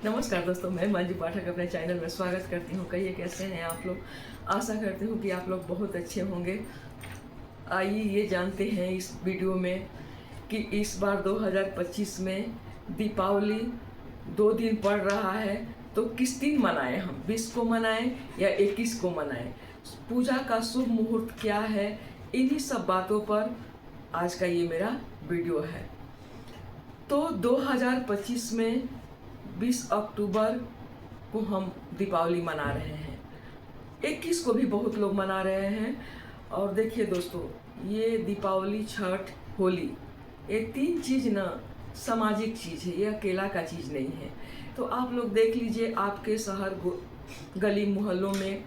नमस्कार दोस्तों, मैं मंजू पाठक अपने चैनल में स्वागत करती हूँ। कहिए कैसे हैं आप लोग। आशा करती हूँ कि आप लोग बहुत अच्छे होंगे। आइए ये जानते हैं इस वीडियो में कि इस बार 2025 में दीपावली 2 दिन पड़ रहा है, तो किस दिन मनाएं हम, 20 को मनाएं या 21 को मनाएं, पूजा का शुभ मुहूर्त क्या है, इन्हीं सब बातों पर आज का ये मेरा वीडियो है। तो 2025 में 20 अक्टूबर को हम दीपावली मना रहे हैं। 21 को भी बहुत लोग मना रहे हैं। और देखिए दोस्तों, ये दीपावली, छठ, होली, ये 3 चीज़ ना सामाजिक चीज़ है, ये अकेला का चीज़ नहीं है। तो आप लोग देख लीजिए आपके शहर गली मोहल्लों में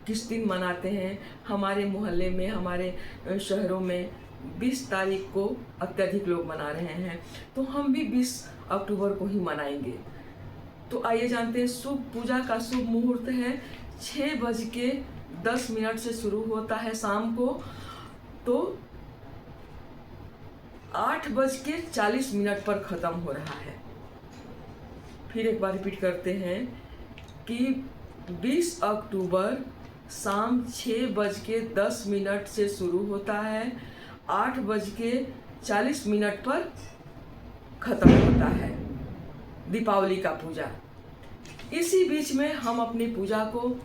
किस दिन मनाते हैं। हमारे मोहल्ले में, हमारे शहरों में 20 तारीख को अत्यधिक लोग मना रहे हैं, तो हम भी 20 अक्टूबर को ही मनाएंगे। तो आइए जानते हैं। शुभ पूजा का शुभ मुहूर्त है 6:10 से शुरू होता है शाम को, तो 8:40 पर ख़त्म हो रहा है। फिर एक बार रिपीट करते हैं कि 20 अक्टूबर शाम 6:10 से शुरू होता है, 8:40 पर ख़त्म होता है दीपावली का पूजा। इसी बीच में हम अपनी पूजा को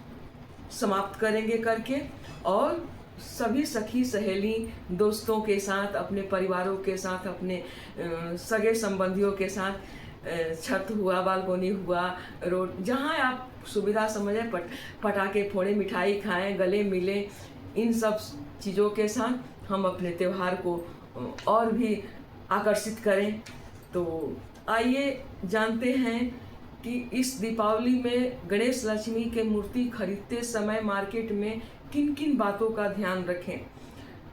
समाप्त करेंगे करके, और सभी सखी सहेली दोस्तों के साथ, अपने परिवारों के साथ, अपने सगे संबंधियों के साथ छत हुआ, बालकोनी हुआ, रोड, जहाँ आप सुविधा समझें, पटाखे फोड़े, मिठाई खाएं, गले मिले, इन सब चीज़ों के साथ हम अपने त्यौहार को और भी आकर्षित करें। तो आइए जानते हैं कि इस दीपावली में गणेश लक्ष्मी के मूर्ति खरीदते समय मार्केट में किन किन बातों का ध्यान रखें।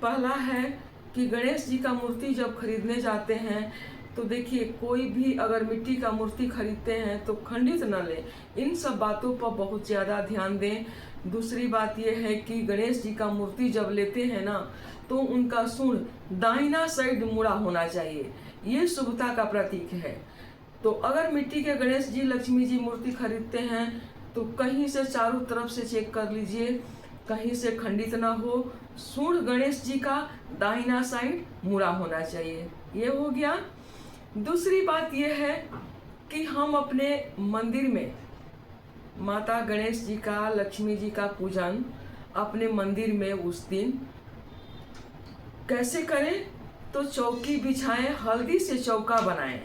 पहला है कि गणेश जी का मूर्ति जब खरीदने जाते हैं तो देखिए, कोई भी अगर मिट्टी का मूर्ति खरीदते हैं तो खंडित न लें। इन सब बातों पर बहुत ज़्यादा ध्यान दें। दूसरी बात यह है कि गणेश जी का मूर्ति जब लेते हैं ना, तो उनका सूंड दाहिना साइड मुड़ा होना चाहिए, ये शुभता का प्रतीक है। तो अगर मिट्टी के गणेश जी, लक्ष्मी जी मूर्ति खरीदते हैं तो कहीं से चारों तरफ से चेक कर लीजिए, कहीं से खंडित ना हो, सूंड गणेश जी का दाहिना साइड मुड़ा होना चाहिए। ये हो गया। दूसरी बात यह है कि हम अपने मंदिर में माता गणेश जी का, लक्ष्मी जी का पूजन अपने मंदिर में उस दिन कैसे करें, तो चौकी बिछाएं, हल्दी से चौका बनाएं।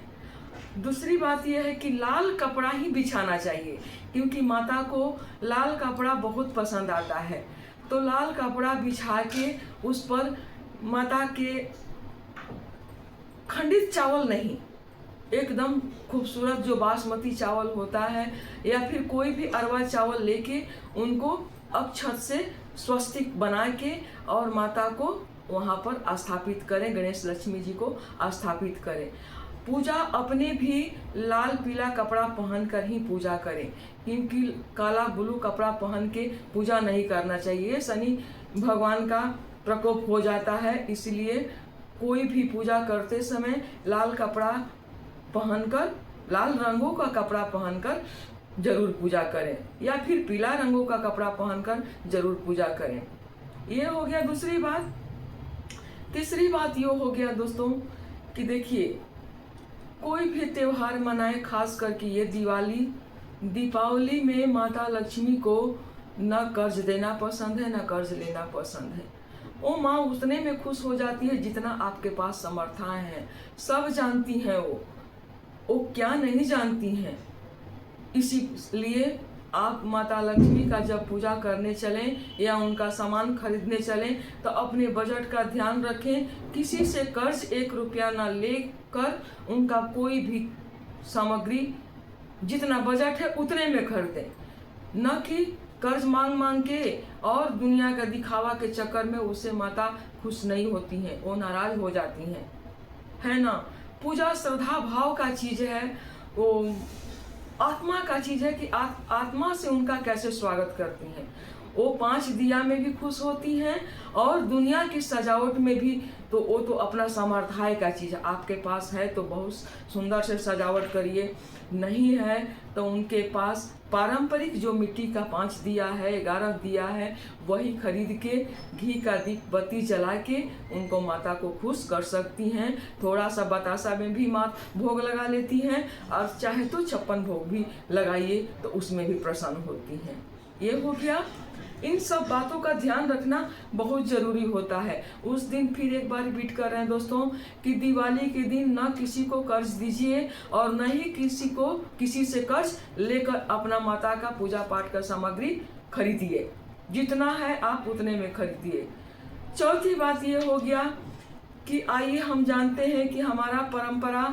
दूसरी बात यह है कि लाल कपड़ा ही बिछाना चाहिए, क्योंकि माता को लाल कपड़ा बहुत पसंद आता है। तो लाल कपड़ा बिछा के उस पर माता के खंडित चावल नहीं, एकदम खूबसूरत जो बासमती चावल होता है, या फिर कोई भी अरवा चावल लेके उनको अक्षत से स्वस्तिक बना के और माता को वहाँ पर स्थापित करें, गणेश लक्ष्मी जी को स्थापित करें। पूजा अपने भी लाल पीला कपड़ा पहन कर ही पूजा करें, क्योंकि काला ब्लू कपड़ा पहन के पूजा नहीं करना चाहिए। शनि भगवान का प्रकोप हो जाता है, इसलिए कोई भी पूजा करते समय लाल कपड़ा पहनकर, लाल रंगों का कपड़ा पहनकर जरूर पूजा करें, या फिर पीला रंगों का कपड़ा पहनकर जरूर पूजा करें। ये हो गया दूसरी बात। तीसरी बात ये हो गया दोस्तों कि देखिए, कोई भी त्योहार मनाए, खास करके ये दीपावली में माता लक्ष्मी को न कर्ज देना पसंद है, न कर्ज लेना पसंद है। वो माँ उतने में खुश हो जाती है जितना आपके पास समर्थाएं हैं। सब जानती हैं वो क्या नहीं जानती हैं। इसीलिए आप माता लक्ष्मी का जब पूजा करने चलें या उनका सामान खरीदने चलें तो अपने बजट का ध्यान रखें। किसी से कर्ज 1 रुपया ना लेकर उनका कोई भी सामग्री, जितना बजट है उतने में खरीदें, न कि कर्ज मांग मांग के और दुनिया का दिखावा के चक्कर में। उससे माता खुश नहीं होती हैं, वो नाराज हो जाती हैं, है ना। पूजा श्रद्धा भाव का चीज़ है, वो आत्मा का चीज़ है कि आत्मा से उनका कैसे स्वागत करती हैं। वो 5 दिया में भी खुश होती हैं और दुनिया की सजावट में भी। तो वो तो अपना सामर्थ्य का चीज़ है, आपके पास है तो बहुत सुंदर से सजावट करिए, नहीं है तो उनके पास पारंपरिक जो मिट्टी का 5 दिया है, 11 दिया है, वही खरीद के घी का दीप बत्ती जला के उनको माता को खुश कर सकती हैं। थोड़ा सा बतासा में भी माँ भोग लगा लेती हैं और चाहे तो 56 भोग भी लगाइए तो उसमें भी प्रसन्न होती हैं। ये हो गया। इन सब बातों का ध्यान रखना बहुत ज़रूरी होता है। उस दिन फिर एक बार रिपीट कर रहे हैं दोस्तों कि दिवाली के दिन ना किसी को कर्ज दीजिए और न ही किसी से कर्ज लेकर अपना माता का पूजा पाठ का सामग्री खरीदिए। जितना है आप उतने में खरीदिए। चौथी बात ये हो गया कि आइए हम जानते हैं कि हमारा परंपरा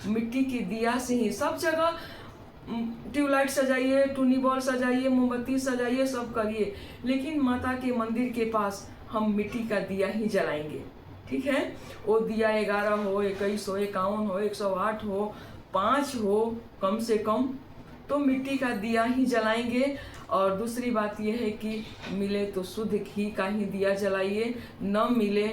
मिट्टी के दिया से ही सब जगह ट्यूबलाइट सजाइए, टूनी बॉल सजाइए, मोमबत्ती सजाइए, सब करिए, लेकिन माता के मंदिर के पास हम मिट्टी का दिया ही जलाएंगे। ठीक है, वो दिया 11 हो, 21 हो, 51 हो, 108 हो, 5 हो कम से कम, तो मिट्टी का दिया ही जलाएंगे। और दूसरी बात यह है कि मिले तो शुद्ध घी का ही दिया जलाइए, न मिले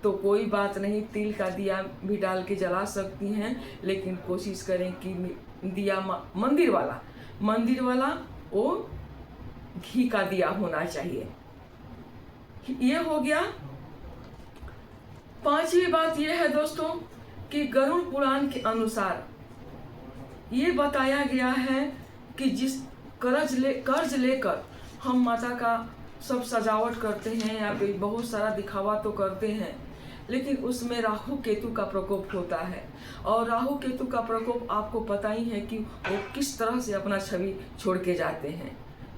तो कोई बात नहीं, तिल का दिया भी डाल के जला सकती हैं, लेकिन कोशिश करें कि दिया मंदिर वाला वो घी का दिया होना चाहिए। ये हो गया। पांचवी बात यह है दोस्तों कि गरुड़ पुराण के अनुसार ये बताया गया है कि जिस कर्ज लेकर हम माता का सब सजावट करते हैं या फिर बहुत सारा दिखावा तो करते हैं, लेकिन उसमें राहु केतु का प्रकोप होता है। और राहु केतु का प्रकोप आपको पता ही है कि वो किस तरह से अपना छवि छोड़ के जाते हैं।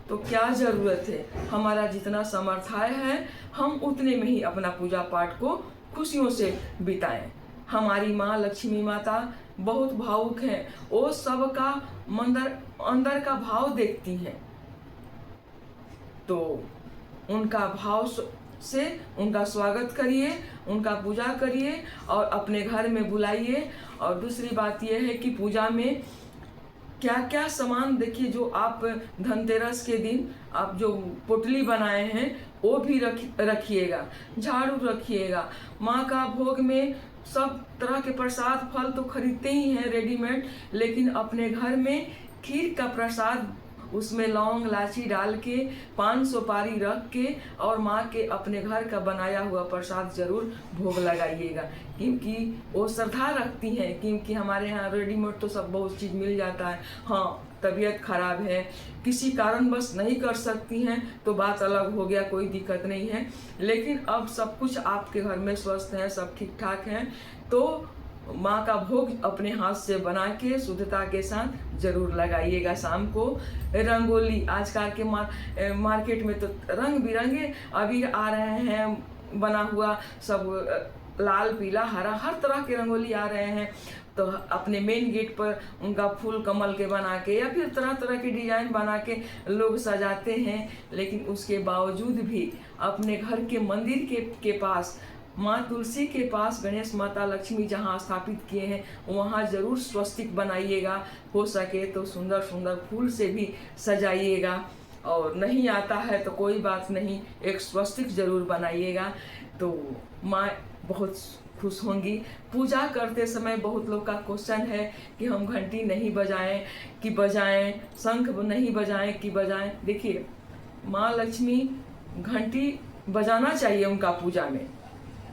तो क्या ज़रूरत है, हमारा जितना सामर्थ्य है हम उतने में ही अपना पूजा पाठ को खुशियों से बिताएं। हमारी माँ लक्ष्मी माता बहुत भावुक हैं, वो सबका अंदर का भाव देखती हैं, तो उनका भाव से उनका स्वागत करिए, उनका पूजा करिए और अपने घर में बुलाइए। और दूसरी बात यह है कि पूजा में क्या क्या सामान देखिए, जो आप धनतेरस के दिन आप जो पोटली बनाए हैं वो भी रखिएगा, झाड़ू रखिएगा। माँ का भोग में सब तरह के प्रसाद फल तो खरीदते ही हैं रेडीमेड, लेकिन अपने घर में खीर का प्रसाद, उसमें लौंग इलायची डाल के 5 सुपारी रख के और माँ के अपने घर का बनाया हुआ प्रसाद जरूर भोग लगाइएगा, क्योंकि वो श्रद्धा रखती हैं। क्योंकि हमारे यहाँ रेडीमेड तो सब बहुत चीज़ मिल जाता है। हाँ, तबीयत खराब है, किसी कारणवश नहीं कर सकती हैं तो बात अलग हो गया, कोई दिक्कत नहीं है, लेकिन अब सब कुछ आपके घर में स्वस्थ है, सब ठीक ठाक हैं, तो माँ का भोग अपने हाथ से बना के शुद्धता के साथ जरूर लगाइएगा। शाम को रंगोली, आजकल के मार्केट में तो रंग बिरंगे अबीर आ रहे हैं, बना हुआ सब लाल पीला हरा हर तरह के रंगोली आ रहे हैं, तो अपने मेन गेट पर उनका फूल कमल के बना के या फिर तरह तरह के डिजाइन बना के लोग सजाते हैं। लेकिन उसके बावजूद भी अपने घर के मंदिर के पास, माँ तुलसी के पास, गणेश माता लक्ष्मी जहाँ स्थापित किए हैं वहाँ जरूर स्वस्तिक बनाइएगा। हो सके तो सुंदर सुंदर फूल से भी सजाइएगा, और नहीं आता है तो कोई बात नहीं, एक स्वस्तिक जरूर बनाइएगा, तो माँ बहुत खुश होंगी। पूजा करते समय बहुत लोग का क्वेश्चन है कि हम घंटी नहीं बजाएं कि बजाएं, शंख नहीं बजाएं कि बजाएं। देखिए, माँ लक्ष्मी घंटी बजाना चाहिए उनका पूजा में।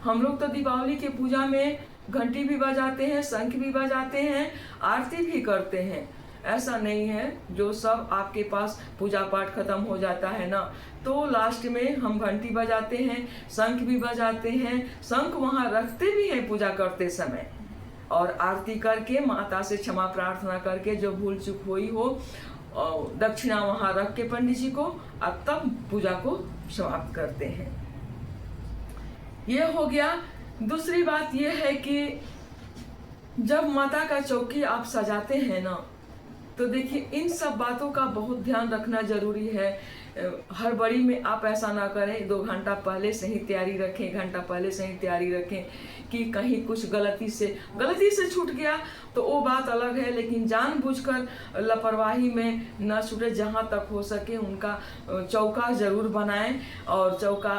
हम लोग तो दीपावली के पूजा में घंटी भी बजाते हैं, शंख भी बजाते हैं, आरती भी करते हैं। ऐसा नहीं है, जो सब आपके पास पूजा पाठ खत्म हो जाता है ना, तो लास्ट में हम घंटी बजाते हैं, शंख भी बजाते हैं। शंख वहाँ रखते भी हैं पूजा करते समय, और आरती करके माता से क्षमा प्रार्थना करके जो भूल चूक हुई हो, दक्षिणा वहाँ रख के पंडित जी को, अब तब पूजा को समाप्त करते हैं। ये हो गया। दूसरी बात ये है कि जब माता का चौकी आप सजाते हैं ना, तो देखिए इन सब बातों का बहुत ध्यान रखना जरूरी है। हड़बड़ी में आप ऐसा ना करें, 2 घंटा पहले से ही तैयारी रखें, घंटा पहले से ही तैयारी रखें कि कहीं कुछ गलती से छूट गया तो वो बात अलग है, लेकिन जानबूझकर लापरवाही में न छूटे। जहाँ तक हो सके उनका चौका ज़रूर बनाएं और चौका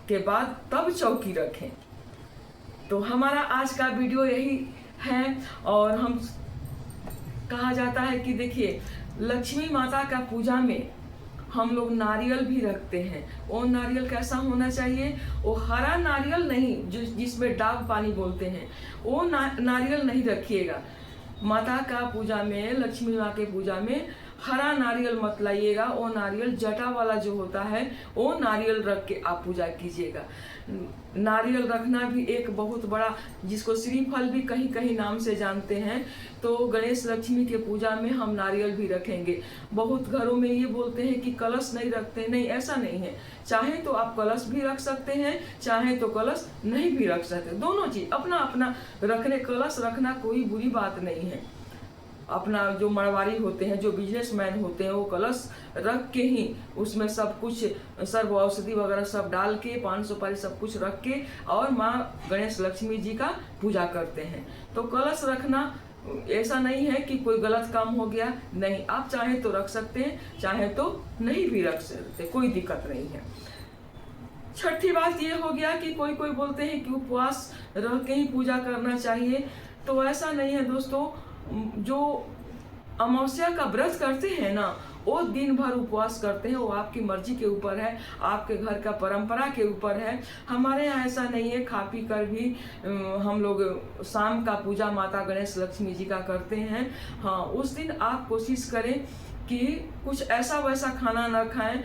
के बाद तब चौकी रखें। तो हमारा आज का वीडियो यही है। और हम कहा जाता है कि देखिए लक्ष्मी माता का पूजा में हम लोग नारियल भी रखते हैं। वो नारियल कैसा होना चाहिए? वो हरा नारियल नहीं, जिसमें डाब पानी बोलते हैं, वो नारियल नहीं रखिएगा। माता का पूजा में, लक्ष्मी माँ के पूजा में हरा नारियल मत लाइएगा। वो नारियल जटा वाला जो होता है वो नारियल रख के आप पूजा कीजिएगा। नारियल रखना भी एक बहुत बड़ा, जिसको श्रीफल भी कहीं कहीं नाम से जानते हैं, तो गणेश लक्ष्मी के पूजा में हम नारियल भी रखेंगे। बहुत घरों में ये बोलते हैं कि कलश नहीं रखते, नहीं, ऐसा नहीं है। चाहे तो आप कलश भी रख सकते हैं, चाहे तो कलश नहीं भी रख सकते। दोनों चीज अपना अपना रखने, कलश रखना कोई बुरी बात नहीं है। अपना जो मड़वारी होते हैं, जो बिजनेसमैन होते हैं, वो कलश रख के ही उसमें सब कुछ सर्व औषधि वगैरह सब डाल के, 5 सुपारी सब कुछ रख के और माँ गणेश लक्ष्मी जी का पूजा करते हैं। तो कलश रखना ऐसा नहीं है कि कोई गलत काम हो गया, नहीं। आप चाहे तो रख सकते हैं, चाहे तो नहीं भी रख सकते, कोई दिक्कत नहीं है। छठी बात ये हो गया कि कोई बोलते हैं कि उपवास रह के ही पूजा करना चाहिए, तो ऐसा नहीं है दोस्तों। जो अमावस्या का व्रत करते हैं ना, वो दिन भर उपवास करते हैं, वो आपकी मर्जी के ऊपर है, आपके घर का परंपरा के ऊपर है। हमारे यहाँ ऐसा नहीं है, खा पी कर भी हम लोग शाम का पूजा माता गणेश लक्ष्मी जी का करते हैं। हाँ, उस दिन आप कोशिश करें कि कुछ ऐसा वैसा खाना ना खाएं,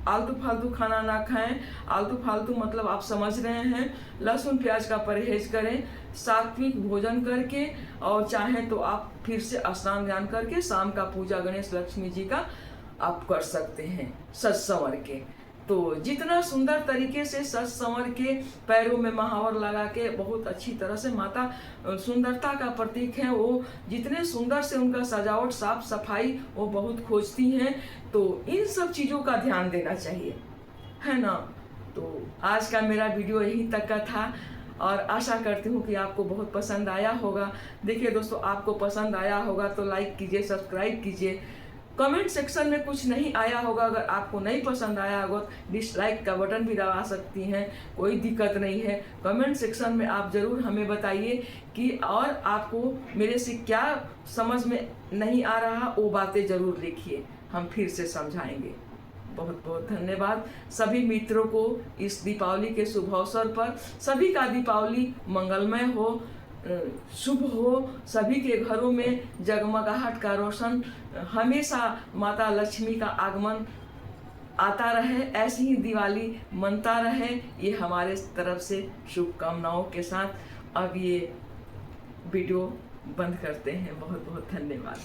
आलतू फालतू खाना ना खाएं। आलतू फालतू मतलब आप समझ रहे हैं, लहसुन प्याज का परहेज करें, सात्विक भोजन करके, और चाहें तो आप फिर से स्नान ध्यान करके शाम का पूजा गणेश लक्ष्मी जी का आप कर सकते हैं सज संवर के। तो जितना सुंदर तरीके से सज संवर के, पैरों में महावर लगा के, बहुत अच्छी तरह से, माता सुंदरता का प्रतीक है, वो जितने सुंदर से उनका सजावट, साफ सफाई वो बहुत खोजती हैं। तो इन सब चीज़ों का ध्यान देना चाहिए, है ना। तो आज का मेरा वीडियो यहीं तक का था और आशा करती हूँ कि आपको बहुत पसंद आया होगा। देखिए दोस्तों, आपको पसंद आया होगा तो लाइक कीजिए, सब्सक्राइब कीजिए। कमेंट सेक्शन में कुछ नहीं आया होगा, अगर आपको नहीं पसंद आया होगा डिसलाइक का बटन भी दबा सकती हैं, कोई दिक्कत नहीं है। कमेंट सेक्शन में आप ज़रूर हमें बताइए कि और आपको मेरे से क्या समझ में नहीं आ रहा, वो बातें ज़रूर लिखिए, हम फिर से समझाएंगे। बहुत बहुत धन्यवाद सभी मित्रों को इस दीपावली के शुभ अवसर पर। सभी का दीपावली मंगलमय हो, शुभ हो, सभी के घरों में जगमगाहट का रोशन, हमेशा माता लक्ष्मी का आगमन आता रहे, ऐसी ही दिवाली मनता रहे, ये हमारे तरफ से शुभकामनाओं के साथ अब ये वीडियो बंद करते हैं। बहुत बहुत धन्यवाद।